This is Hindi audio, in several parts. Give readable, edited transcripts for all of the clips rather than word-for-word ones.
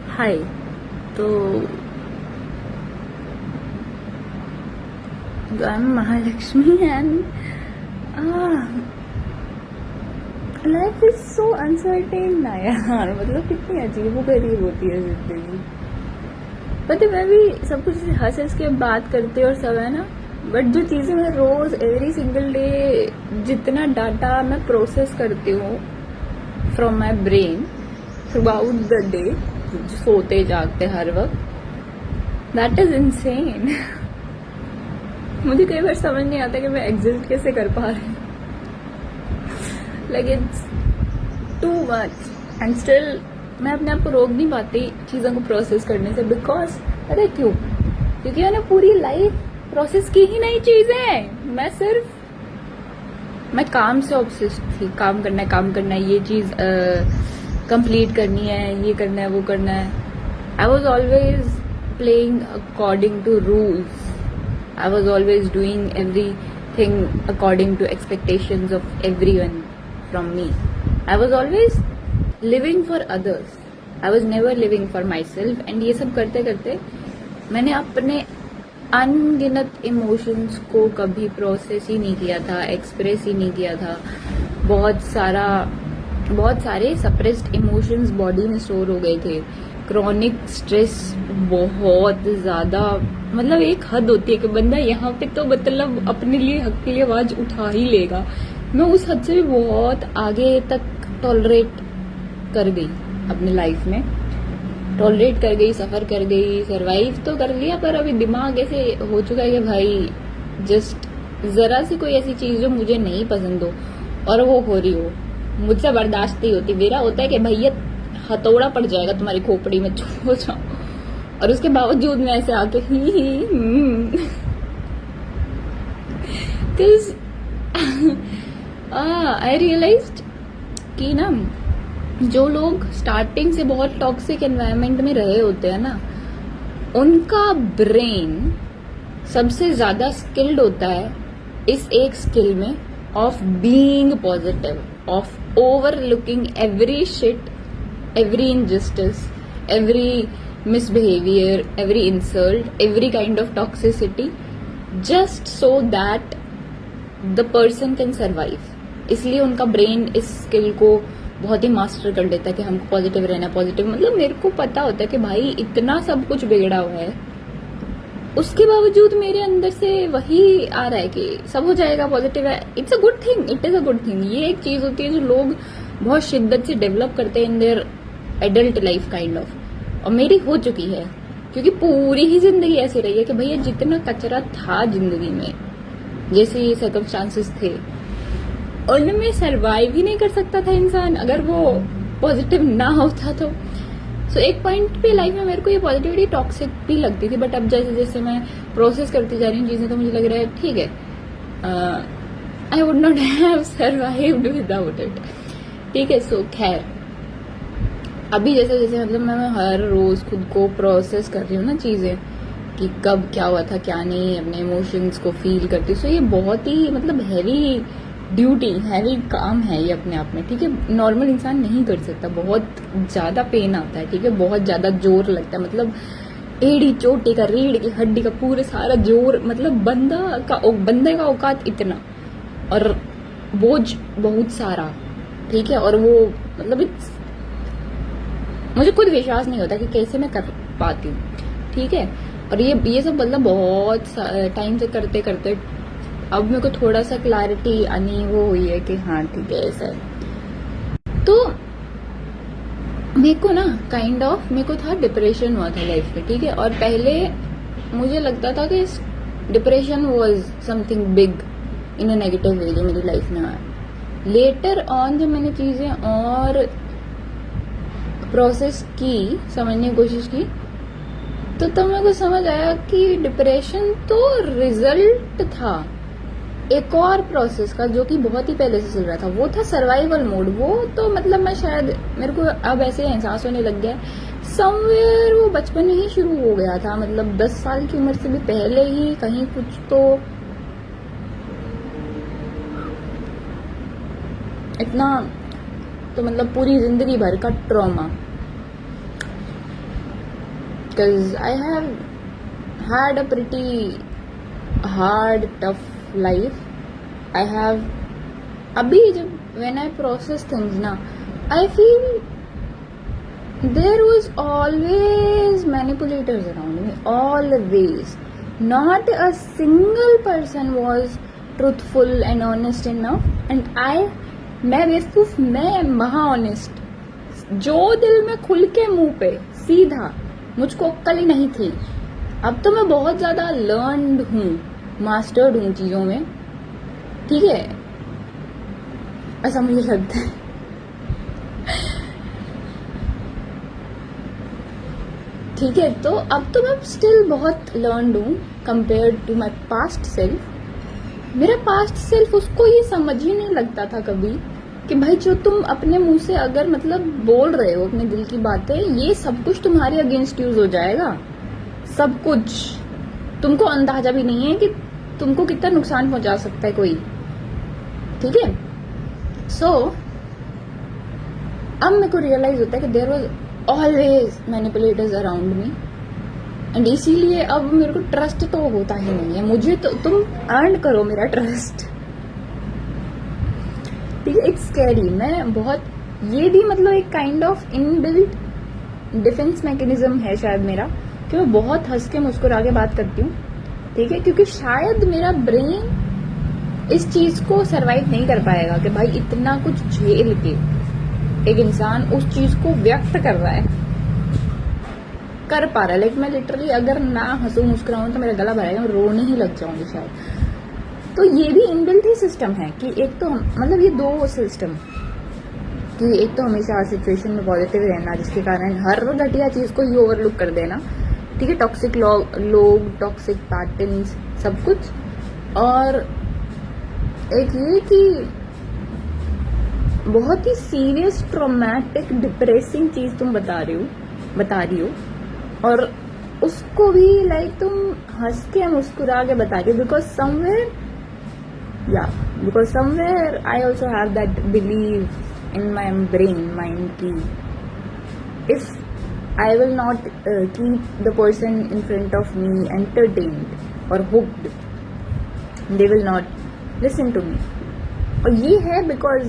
हाय। तो I am Mahalakshmi and life is so uncertain ना यार। मतलब कितनी अजीब गरीब होती है जिंदगी। पता है, मैं भी सब कुछ हंस हंस के बात करते और सब है ना, बट जो चीजें मैं रोज एवरी सिंगल डे जितना डाटा मैं प्रोसेस करती हूँ from my brain through out the day, सोते जागते हर वक्त, दैट इज इनसेन। मुझे कई बार समझ नहीं आता कि मैं एग्जिस्ट कैसे कर पा रही हूँ। Like it's too much and still मैं अपने आप को रोक नहीं पाती चीज़ों को प्रोसेस करने से। बिकॉज अरे क्यों? क्योंकि मैंने पूरी लाइफ प्रोसेस की ही नहीं चीज़ें। मैं काम से ऑब्सेस्ड थी। काम करना है, ये चीज़ कंप्लीट करनी है, ये करना है, वो करना है। I was always playing according to rules. I was always doing everything according to expectations of everyone from me. I was always living for others. I was never living for myself. And ये सब करते करते मैंने अपने अनगिनत इमोशंस को कभी प्रोसेस ही नहीं किया था, एक्सप्रेस ही नहीं किया था। बहुत सारे सप्रेस्ड इमोशंस बॉडी में स्टोर हो गए थे। क्रॉनिक स्ट्रेस बहुत ज्यादा, मतलब एक हद होती है कि बंदा यहाँ पे तो मतलब अपने लिए हक के लिए आवाज उठा ही लेगा। मैं उस हद से भी बहुत आगे तक टॉलरेट कर गई अपनी लाइफ में। टॉलरेट कर गई, सफर कर गई, सरवाइव तो कर लिया, पर अभी दिमाग ऐसे हो चुका है कि भाई जस्ट जरा सी कोई ऐसी चीज जो मुझे नहीं पसंद हो और वो हो रही हो, मुझसे बर्दाश्त नहीं होती। मेरा होता है कि भैया हथौड़ा पड़ जाएगा तुम्हारी खोपड़ी में, छो जाओ। और उसके बावजूद मैं ऐसे आके आई रियलाइज्ड कि ना, जो लोग स्टार्टिंग से बहुत टॉक्सिक एनवायरनमेंट में रहे होते हैं ना, उनका ब्रेन सबसे ज्यादा स्किल्ड होता है इस एक स्किल में of being positive, of overlooking every shit, every injustice, every misbehavior, every insult, every kind of toxicity, just so that the person can survive. इसलिए उनका ब्रेन इस स्किल को बहुत ही मास्टर कर लेता है कि हमको पॉजिटिव रहना। पॉजिटिव मतलब मेरे को पता होता है कि भाई इतना सब कुछ बिगड़ा हुआ है, उसके बावजूद मेरे अंदर से वही आ रहा है कि सब हो जाएगा, पॉजिटिव है, it's a good thing, it is a good thing. ये एक चीज होती है जो लोग बहुत शिद्दत से डेवलप करते हैं in their adult life kind of, और मेरी हो चुकी है क्योंकि पूरी ही जिंदगी ऐसी रही है कि भैया जितना कचरा था जिंदगी में, जैसे ये सर्कमस्टांसेस थे, उनमें सरवाइव ही नहीं कर सकता था इंसान अगर वो पॉजिटिव ना होता तो। सो एक पॉइंट पे लाइफ में मेरे को ये पॉजिटिविटी टॉक्सिक भी लगती थी, बट अब जैसे जैसे मैं प्रोसेस करती जा रही हूँ चीजें, तो मुझे लग रहा है ठीक है, I would not have survived without it. ठीक है। सो खैर, अभी जैसे जैसे मतलब मैं हर रोज खुद को प्रोसेस कर रही हूँ ना चीजें, कि कब क्या हुआ था क्या नहीं, अपने इमोशंस को फील करती हूँ। सो ये बहुत ही मतलब हैवी ड्यूटी, हैवी काम है ये अपने आप में। ठीक है, नॉर्मल इंसान नहीं कर सकता, बहुत ज्यादा पेन आता है। ठीक है, बहुत ज्यादा जोर लगता है, मतलब एड़ी चोटी का, रीढ़ की हड्डी का पूरे सारा जोर, मतलब बंदे का औकात इतना और बोझ बहुत सारा। ठीक है, और वो मतलब मुझे खुद विश्वास नहीं होता कि कैसे मैं कर पाती हूँ। ठीक है, और ये सब मतलब बहुत टाइम से करते करते अब मेरे को थोड़ा सा क्लैरिटी आनी वो हुई है कि हाँ ठीक है ऐसा है। तो मेरे को ना काइंड ऑफ मेरे को था डिप्रेशन हुआ था लाइफ में। ठीक है, और पहले मुझे लगता था कि depression was something big in a negative way जो मेरी लाइफ में आया। लेटर ऑन जब मैंने चीजें और प्रोसेस की, समझने की कोशिश की, तो तब मेरे को समझ आया कि डिप्रेशन तो रिजल्ट था एक और प्रोसेस का जो कि बहुत ही पहले से चल रहा था। वो था सर्वाइवल मोड। वो तो मतलब मैं शायद, मेरे को अब ऐसे एहसास होने लग गया समवेयर वो बचपन में ही शुरू हो गया था, मतलब 10 साल की उम्र से भी पहले ही कहीं कुछ तो इतना तो मतलब पूरी जिंदगी भर का trauma, because I have had a pretty hard tough life. I have अभी जब when I process things ना, I feel there was always manipulators around me, always. Not a single person was truthful and honest enough, and मैं बेवकूफ, मैं महा ऑनेस्ट, जो दिल में खुल के मुंह पे सीधा, मुझको अक्ल ही नहीं थी। अब तो मैं बहुत ज्यादा लर्नड हूँ, मास्टर्ड हूँ चीजों में, ठीक है, ऐसा मुझे लगता है। ठीक है, तो अब तो मैं स्टिल बहुत लर्नड हूँ compare to my past self. मेरा पास्ट सेल्फ उसको ये समझ ही नहीं लगता था कभी कि भाई जो तुम अपने मुंह से अगर मतलब बोल रहे हो अपने दिल की बातें, ये सब कुछ तुम्हारे अगेंस्ट यूज हो जाएगा, सब कुछ। तुमको अंदाजा भी नहीं है कि तुमको कितना नुकसान पहुंचा सकता है कोई, ठीक है। सो अब मेरे को रियलाइज होता है कि there was always manipulators around me, and इसीलिए अब मेरे को ट्रस्ट तो होता ही नहीं है। मुझे तो तुम अर्न करो मेरा ट्रस्ट, ठीक है। It's scary. मैं बहुत, ये भी मतलब एक kind of inbuilt defence mechanism है शायद मेरा, कि मैं बहुत हंस के मुस्कुरा के बात करती हूँ, ठीक है, क्योंकि शायद मेरा ब्रेन इस चीज को सरवाइव नहीं कर पाएगा कि भाई इतना कुछ झेल के एक इंसान उस चीज को व्यक्त कर रहा है, कर पा रहा है। लाइक मैं लिटरली अगर ना हंसू मुस्कुराऊं तो मेरा गला भराएगा, मैं रोने ही लग जाऊंगी शायद। तो ये भी इनबिल्ट ही सिस्टम है कि एक तो मतलब ये दो सिस्टम, कि एक तो हमेशा सिचुएशन में पॉजिटिव रहना, जिसके कारण हर घटिया चीज को ही ओवरलुक कर देना, ठीक है, टॉक्सिक लोग, टॉक्सिक पैटर्न्स, सब कुछ। और एक ये कि बहुत ही सीरियस ट्रॉमेटिक डिप्रेसिंग चीज तुम बता रही हो और उसको भी लाइक तुम हंस के मुस्कुरा के बता रही हो, because somewhere I also have that believe in my brain mind की if I will not keep the person in front of me entertained और hooked, they will not listen to me. और ये है बिकॉज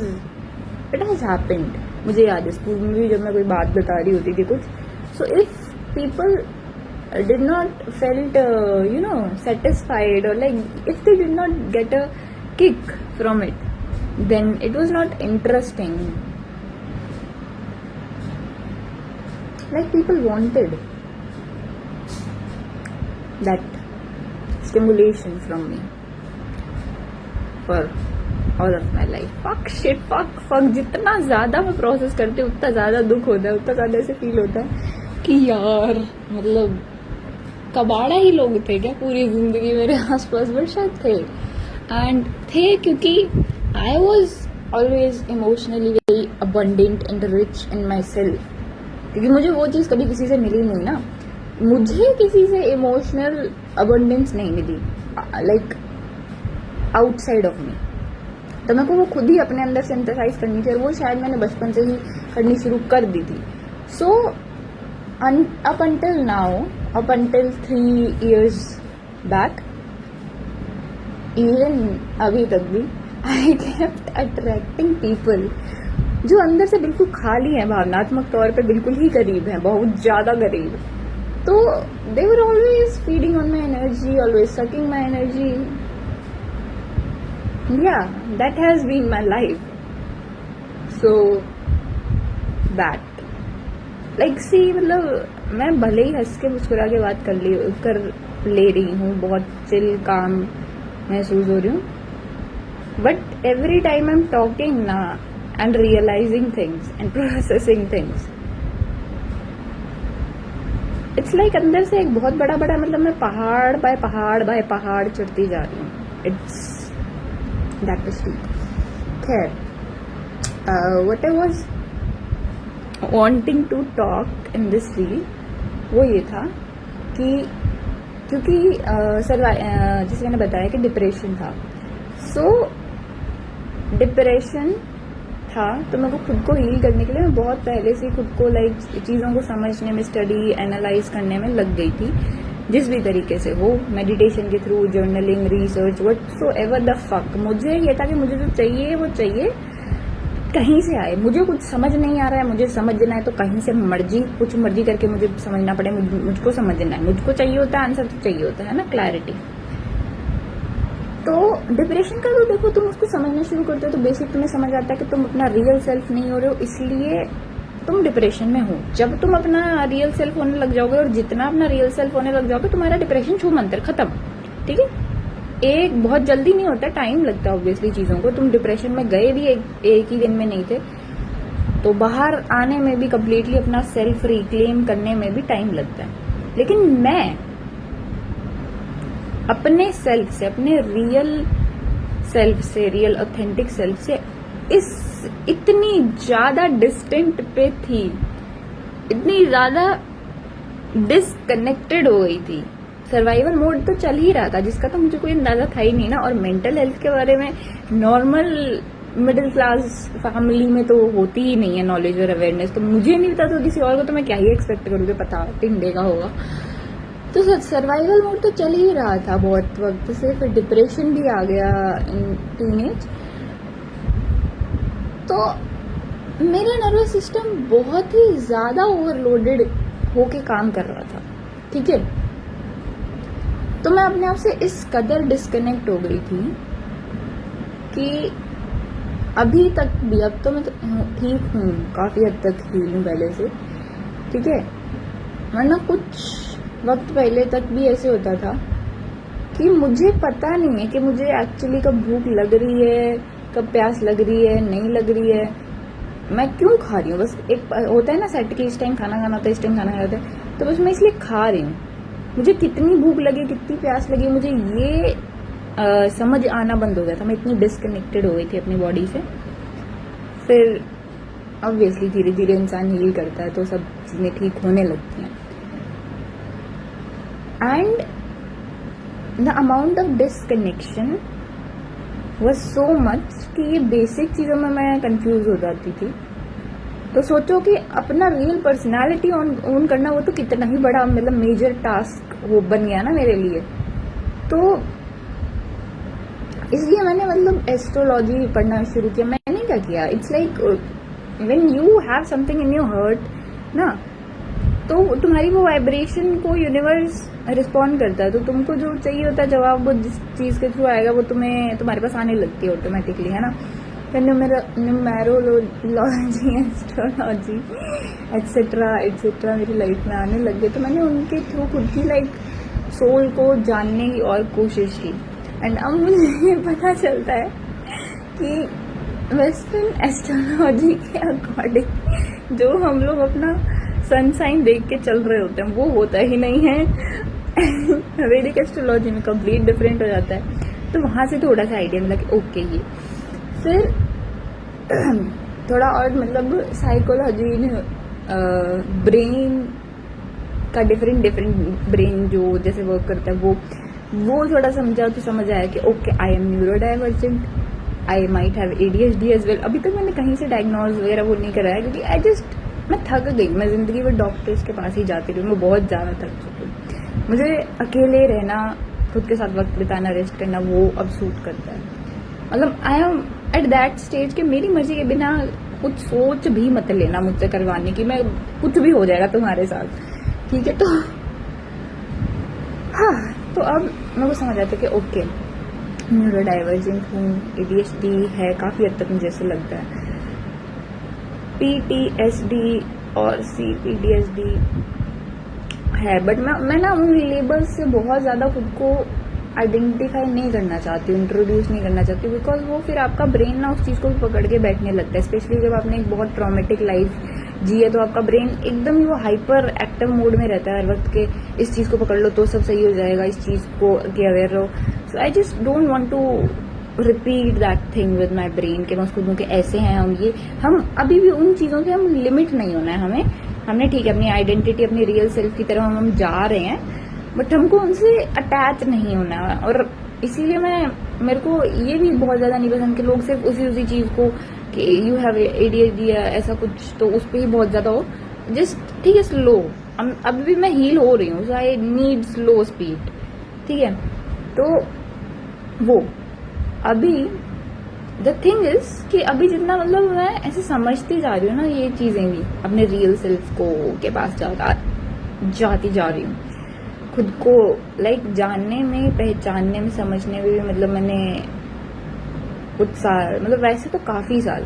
इट हैज हैपेंड। मुझे याद है स्कूल में भी जब मैं कोई बात बता रही होती थी कुछ, so if people did not felt satisfied, or like if they did not get a kick from it, then it was not interesting. Like people wanted that stimulation from me for all of my life. Fuck shit, fuck. जितना ज्यादा मैं प्रोसेस करती हूँ उतना ज्यादा दुख होता है, उतना ज्यादा ऐसे फील होता है कि यार मतलब कबाड़ा ही लोग थे क्या पूरी जिंदगी मेरे आसपास, बट शायद थे। एंड थे क्योंकि आई was always emotionally very abundant and rich in my self, क्योंकि मुझे वो चीज कभी किसी से मिली नहीं ना। मुझे किसी से इमोशनल अबंडेंस नहीं मिली, लाइक आउटसाइड ऑफ मी। तो मेरे को वो खुद ही अपने अंदर सिंथेसाइज करनी थी, और वो शायद मैंने बचपन से ही करनी शुरू कर दी थी। So up until now, up until 3 years back, even अभी तक भी, आई केप्ट अट्रैक्टिंग पीपल जो अंदर से बिल्कुल खाली है, भावनात्मक तौर पे बिल्कुल ही करीब है, बहुत ज्यादा करीब। तो they were always feeding on my energy, always sucking my energy. Yeah, that has been my life. So that like see, मतलब मैं भले ही हंस के मुस्कुरा के बात कर ले रही हूँ, बहुत चिल काम महसूस हो रही हूँ, but every time I am talking ना and realizing things and processing things, it's like अंदर से एक बहुत बड़ा मतलब मैं पहाड़ बाय पहाड़ चढ़ती जा रही हूँ। It's that is deep. Khair, what I was wanting to talk in this reel वो ये था कि क्योंकि जैसे मैंने बताया कि डिप्रेशन था, सो डिप्रेशन था, तो मेरे को खुद को हील करने के लिए मैं बहुत पहले से खुद को लाइक चीज़ों को समझने में, स्टडी एनालाइज करने में लग गई थी, जिस भी तरीके से हो, मेडिटेशन के through, journaling, research, whatsoever the fuck. मुझे ये था कि मुझे जो चाहिए वो चाहिए, कहीं से आए। मुझे कुछ समझ नहीं आ रहा है, मुझे समझना है तो कहीं से मर्जी, कुछ मर्जी करके मुझे समझना पड़े, मुझको समझना है। मुझको चाहिए होता है आंसर, तो चाहिए होता है ना क्लैरिटी। तो डिप्रेशन का तो देखो, तुम उसको समझना शुरू करते हो तो बेसिक तुम्हें समझ आता है कि तुम अपना रियल सेल्फ नहीं हो रहे हो, इसलिए तुम डिप्रेशन में हो। जब तुम अपना रियल सेल्फ होने लग जाओगे, और जितना अपना रियल सेल्फ होने लग जाओगे, तुम्हारा डिप्रेशन छू मंतर खत्म। ठीक है, एक बहुत जल्दी नहीं होता, टाइम लगता है ऑब्वियसली चीजों को। तुम डिप्रेशन में गए भी एक ही दिन में नहीं थे, तो बाहर आने में भी, कम्प्लीटली अपना सेल्फ रिक्लेम करने में भी टाइम लगता है। लेकिन मैं अपने सेल्फ से, अपने रियल सेल्फ से, रियल ऑथेंटिक सेल्फ से इतनी ज्यादा डिस्टेंट पे थी, इतनी ज्यादा डिसकनेक्टेड हो गई थी। सर्वाइवल मोड तो चल ही रहा था, जिसका तो मुझे कोई अंदाजा था ही नहीं ना। और मेंटल हेल्थ के बारे में नॉर्मल मिडिल क्लास फैमिली में तो होती ही नहीं है नॉलेज और अवेयरनेस। तो मुझे नहीं पता, तो किसी और को तो मैं क्या ही एक्सपेक्ट करूँगी, पता टिंडे का होगा। तो सर्वाइवल मोड तो चल ही रहा था बहुत वक्त से। फिर डिप्रेशन भी आ गया इन टीनेज। तो मेरा नर्वस सिस्टम बहुत ही ज्यादा ओवरलोडेड होके काम कर रहा था। ठीक है, तो मैं अपने आप से इस कदर डिस्कनेक्ट हो गई थी कि अभी तक भी, अब तो मैं तो ठीक हूँ, काफी हद तक हील हूँ पहले से। ठीक है, वरना कुछ वक्त पहले तक भी ऐसे होता था कि मुझे पता नहीं है कि मुझे एक्चुअली कब भूख लग रही है, कब प्यास लग रही है, नहीं लग रही है, मैं क्यों खा रही हूँ। बस एक होता है ना सेट कि इस टाइम खाना खाना होता है, इस टाइम खाना खाना होता है, तो बस मैं इसलिए खा रही हूँ। मुझे कितनी भूख लगी, कितनी प्यास लगी, मुझे ये समझ आना बंद हो गया था। मैं इतनी डिस्कनेक्टेड हो गई थी अपनी बॉडी से। फिर ऑब्वियसली धीरे धीरे इंसान हील करता है तो सब चीजें ठीक होने लगती हैं। And the amount of disconnection was so much कि ये बेसिक चीजों में मैं कंफ्यूज हो जाती थी। तो सोचो कि अपना रियल पर्सनालिटी ऑन करना, वो तो कितना ही बड़ा मतलब मेजर टास्क वो बन गया ना मेरे लिए। तो इसलिए मैंने मतलब एस्ट्रोलॉजी पढ़ना शुरू किया। मैंने क्या किया, it's like when you have something in your heart ना, तो तुम्हारी वो वाइब्रेशन को यूनिवर्स रिस्पॉन्ड करता है। तो तुमको जो चाहिए होता है जवाब, वो जिस चीज के थ्रू आएगा वो तुम्हारे पास आने लगती है ऑटोमेटिकली, है ना। फिर न्यूमेरोलॉजी, एस्ट्रोलॉजी एटसेट्रा एटसेट्रा मेरी लाइफ में आने लग गए। तो मैंने उनके थ्रू खुद की लाइक सोल को जानने की और कोशिश की। एंड अब मुझे ये पता चलता है कि वेस्टर्न एस्ट्रोलॉजी के अकॉर्डिंग जो हम लोग अपना सन साइन देख के चल रहे होते हैं वो होता ही नहीं है। वैदिक एस्ट्रोलॉजी में कंप्लीट डिफरेंट हो जाता है। तो वहां से थोड़ा सा आइडिया मिला कि ओके ये। फिर थोड़ा और मतलब साइकोलॉजी ने ब्रेन का डिफरेंट ब्रेन जो जैसे वर्क करता है वो थोड़ा समझा, तो समझ आया कि okay I am neurodivergent, I might have ADHD as well. अभी तक मैंने कहीं से डायग्नोज वगैरह वो नहीं कराया, क्योंकि मैं थक गई। मैं जिंदगी में डॉक्टर्स के पास ही जाती रही, मैं बहुत ज्यादा थक चुकी हूँ। मुझे अकेले रहना, खुद के साथ वक्त बिताना, रेस्ट करना, वो अब सूट करता है। मतलब I am at that stage कि मेरी मर्जी के बिना कुछ सोच भी मत लेना मुझसे करवाने की, मैं कुछ भी हो जाएगा तुम्हारे साथ, ठीक है। तो हाँ, तो अब मेरे को समझ आता है कि ओके न्यूरो डाइवर्जेंट हूँ, ADHD है काफी हद तक मुझे ऐसे लगता है, PTSD और CPTSD है। बट मैं ना उन लेबल्स से बहुत ज्यादा खुद को आइडेंटिफाई नहीं करना चाहती हूँ, इंट्रोड्यूस नहीं करना चाहती, बिकॉज वो फिर आपका ब्रेन ना उस चीज को पकड़ के बैठने लगता है। स्पेशली जब आपने एक बहुत ट्रॉमेटिक लाइफ जी है तो आपका ब्रेन एकदम ही वो हाइपर एक्टिव मोड में रहता है हर वक्त के, इस चीज को पकड़ लो तो सब सही हो जाएगा, इस चीज को के अवेयर रहो। So I just don't want to repeat that thing with my brain कि मैं उसको दूं कि ऐसे हैं हम अभी भी उन चीजों से हम लिमिट नहीं होना है हमने ठीक है अपनी आइडेंटिटी, अपनी रियल सेल्फ की तरफ हम जा रहे हैं, बट हमको उनसे अटैच नहीं होना है। और इसीलिए मेरे को ये भी बहुत ज्यादा नहीं पसंद कि लोग सिर्फ उसी चीज को कि यू हैव ADHD या ऐसा कुछ, तो उस पर ही बहुत ज्यादा हो, जस्ट ठीक है स्लो। अभी भी मैं हील हो रही हूँ, सो आई नीड स्लो स्पीड, ठीक है। तो वो अभी द थिंग इज कि अभी जितना मतलब मैं ऐसे समझती जा रही हूँ ना ये चीजें भी, अपने रियल सेल्फ को के पास जाती जा रही हूँ, खुद को लाइक जानने में, पहचानने में, समझने में भी मतलब मैंने कुछ साल, मतलब वैसे तो काफी साल,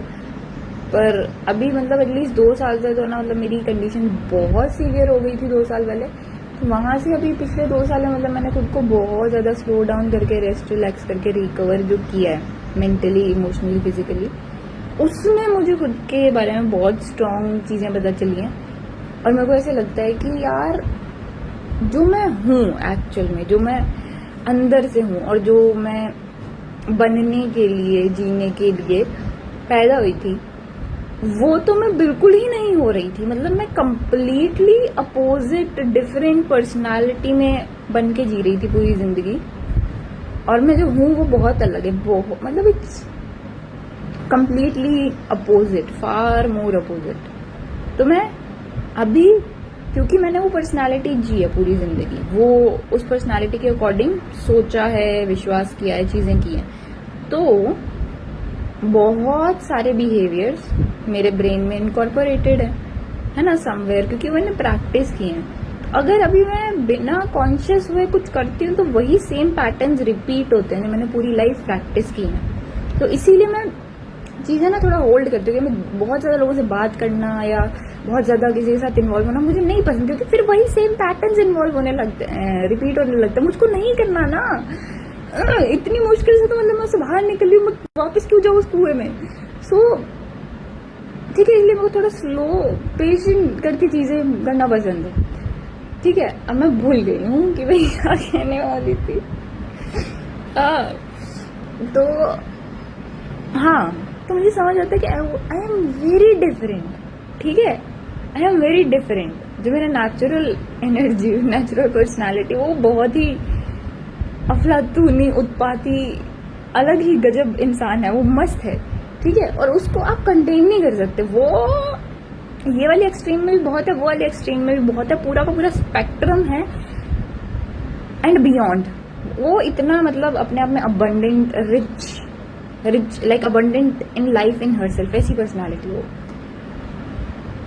पर अभी मतलब एटलीस्ट 2 साल से तो ना मतलब मेरी कंडीशन बहुत सीवियर हो गई थी 2 साल पहले। तो वहां से अभी पिछले 2 साल में मतलब मैंने खुद को बहुत ज्यादा स्लो डाउन करके, रेस्ट रिलैक्स करके रिकवर जो किया है मेंटली, इमोशनली, फिजिकली, उसमें मुझे खुद के बारे में बहुत स्ट्रांग चीजें पता चली हैं। और मेरे को ऐसे लगता है कि यार जो मैं हूँ एक्चुअल में, जो मैं अंदर से हूँ और जो मैं बनने के लिए, जीने के लिए पैदा हुई थी, वो तो मैं बिल्कुल ही नहीं हो रही थी। मतलब मैं कंप्लीटली अपोजिट डिफरेंट पर्सनालिटी में बन के जी रही थी पूरी जिंदगी, और मैं जो हूँ वो बहुत अलग है, बहुत मतलब it's completely opposite, far more opposite. तो मैं अभी, क्योंकि मैंने वो पर्सनालिटी जी है पूरी जिंदगी, वो उस पर्सनालिटी के अकॉर्डिंग सोचा है, विश्वास किया है, चीजें की हैं, तो बहुत सारे बिहेवियर्स मेरे ब्रेन में इनकॉर्पोरेटेड है ना, समवेयर, क्योंकि मैंने प्रैक्टिस की है। अगर अभी मैं बिना कॉन्शियस हुए कुछ करती हूँ तो वही सेम पैटर्न्स रिपीट होते हैं, मैंने पूरी लाइफ प्रैक्टिस की है। तो इसीलिए मैं चीजें ना थोड़ा होल्ड करती हूँ कि मैं बहुत ज्यादा लोगों से बात करना या बहुत ज्यादा किसी के साथ इन्वॉल्व होना मुझे नहीं पसंद, क्योंकि फिर वही सेम पैटर्न्स इन्वॉल्व होने लगते हैं, रिपीट होने लगता है। मुझको नहीं करना ना, इतनी मुश्किल से तो मतलब मैं उससे बाहर निकल रही हूँ, वापस क्यों जाऊँ उस कुएं में। सो ठीक है, इसलिए मेरे को थोड़ा स्लो पेशेंट करके चीजें करना पसंद है, ठीक है। अब मैं भूल गई हूँ कि भाई क्या कहने वाली थी। तो हाँ, तो मुझे समझ आता है कि आई एम वेरी डिफरेंट, ठीक है, आई एम वेरी डिफरेंट। जो मेरा नेचुरल एनर्जी, नेचुरल पर्सनालिटी, वो बहुत ही अफलातूनी, उत्पाती, अलग ही गजब इंसान है, वो मस्त है, ठीक है। और उसको आप कंटेन नहीं कर सकते। वो ये वाली एक्सट्रीम में भी बहुत है, वो वाली एक्सट्रीम में भी बहुत है, पूरा का पूरा स्पेक्ट्रम है एंड बियॉन्ड। वो इतना मतलब अपने आप में abundant, rich like abundant in life, in herself, ऐसी पर्सनैलिटी वो।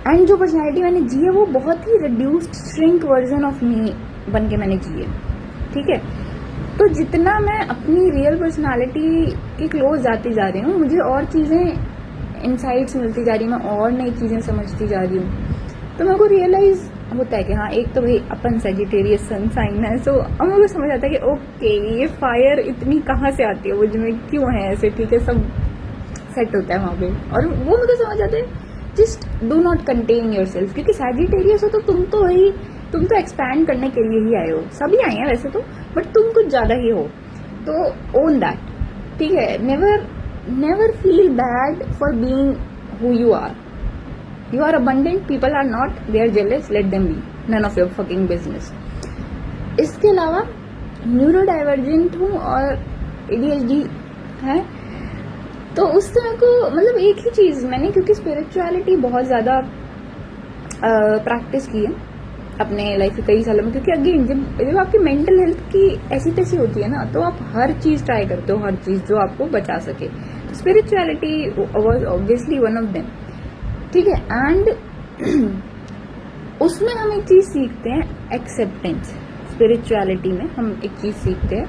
एंड जो पर्सनैलिटी मैंने जी है वो बहुत ही reduced, shrink version of me बन के मैंने जी है, ठीक है। तो जितना मैं अपनी रियल पर्सनालिटी के क्लोज जाती जा रही हूँ, मुझे और चीजें इनसाइट्स मिलती जा रही है, मैं और नई चीजें समझती जा रही हूँ। तो मेरे को रियलाइज होता है कि हाँ, एक तो भाई अपन सेजिटेरियस सन साइन है, सो अब मेरे को समझ आता है कि ओके, ये फायर इतनी कहाँ से आती है, मुझ में क्यों है ऐसे, ठीक है, सब सेट होता है वहां पे। और वो मुझे समझ आता है, just do not contain your self, क्योंकि सेजिटेरियस हो तो तुम तो एक्सपैंड करने के लिए ही आए हो, सभी आए हैं वैसे तो, बट तुम कुछ ज्यादा ही हो, तो ओन दैट, ठीक है। Never feel bad for being who you are. You are abundant, people are not, they are jealous, let them be, none of your fucking business। इसके अलावा न्यूरो डाइवर्जेंट हूँ और ADHD है, तो उससे मेरे को मतलब एक ही चीज मैंने, क्योंकि स्पिरिचुअलिटी बहुत ज्यादा प्रैक्टिस की है अपने लाइफ के कई सालों में, क्योंकि अगेन जब आपकी मेंटल हेल्थ की ऐसी तैसी होती है ना, तो आप हर चीज ट्राई करते हो, हर चीज जो आपको बचा सके। Spirituality was obviously one of them, ठीक है। एंड उसमें हम एक चीज सीखते हैं, एक्सेप्टेंस। स्पिरिचुअलिटी में हम एक चीज सीखते हैं,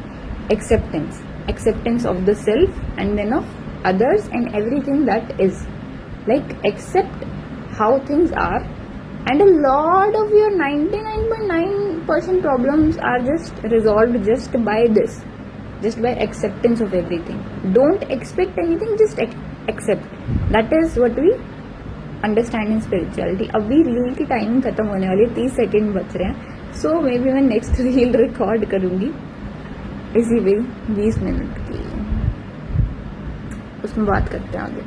acceptance of the self and then of others and everything that is, like accept how things are, and a lot of your 99.9% problems are just resolved just by this, just by acceptance of everything. Don't expect anything, just accept. That is what we understand in spirituality. अभी रील की टाइमिंग खत्म होने वाली है, 30 सेकेंड बच रहे हैं, सो मे बी मैं नेक्स्ट रील रिकॉर्ड करूंगी इसी भी 20 मिनट की, उसमें बात करते हैं आगे।